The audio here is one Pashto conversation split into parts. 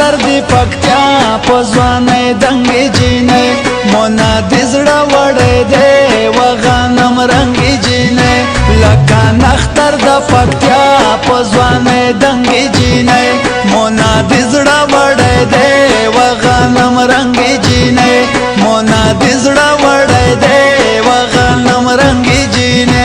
اختر دی پکتیا پزوانه دنگی جینه مونا دی زړه وړې دی وغنم رنگی جینه لکان اختر د پکتیا پزوانه دنگی جینه مونا دی زړه وړې دی وغنم رنگی جینه مونا دی زړه وړې دی وغنم رنگی جینه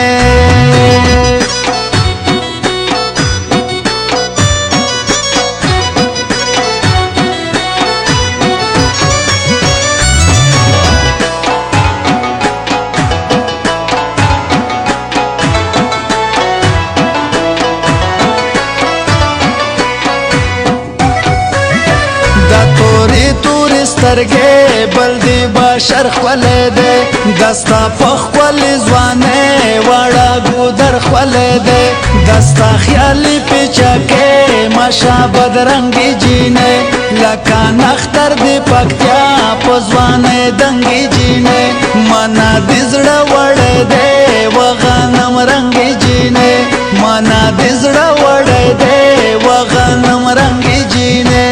سترګې بل دی بشر خولې دی دستا پخ خولې ځوانې واړه ګودر خولې دی دستا خیالي پیچکې ماشا بدرنګي جینې لکان اختر دی پکتیا پزوانې دنګي جینې منا دې زړه وړې دی وغنم رنګي جینې منا دې زړه وړې دی وغنم رنګي جینې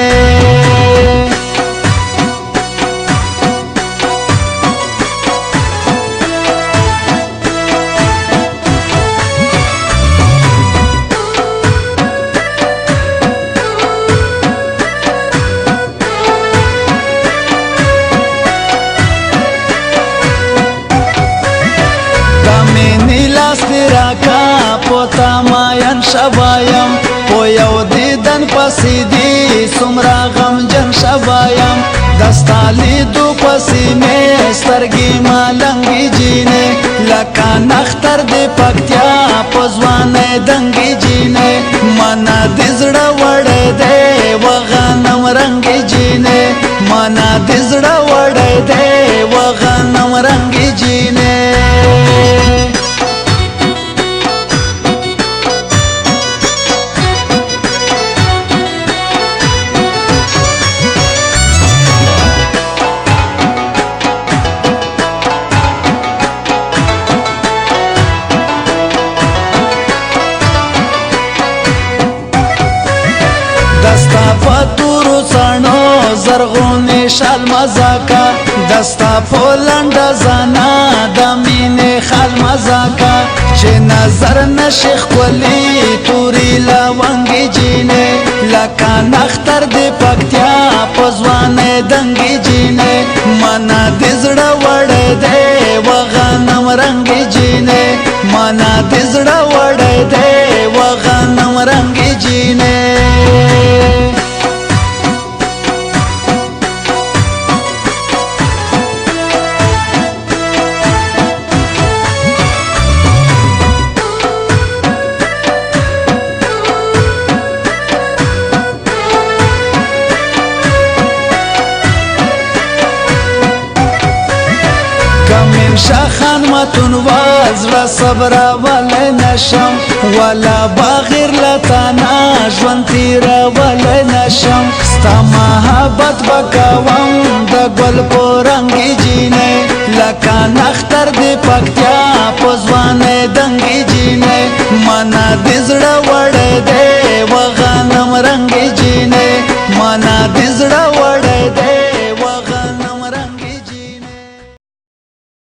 پوتا ماین شوایم پو یو دیدن پسی دی سمرا غم جن شوایم دستالی دو پسی میں سترگی مالنگی جینے لکان اختر دی پکتیا پزوانے دنگی جینے منا دی زڑا وڑے دے وغنم رنگی جینے منا دی زڑا وڑے دے وغنم رنگی جینے دستا پتورو سانو زرغونی شال مزاکا دستا پولند زانا دمین خال مزاکا چه نظر نشیخ کلی توری لونگی جینے لکان اختر دی پکتیا پزوانه دنگی جینے منا دی زړه وړې دی وغنم رنگی جینے منا دی زړه وړې دی وغنم رنگی جینے شاخان متون وزړه صبر ولې نشم ولا بغیر لتانا ژوند تیر ولې نشم ستا محبت وکوم د ګل پرنګي جینې لکان اختر دی پکتیا پزوانې دنګي جینې منا دې زړه وړې دی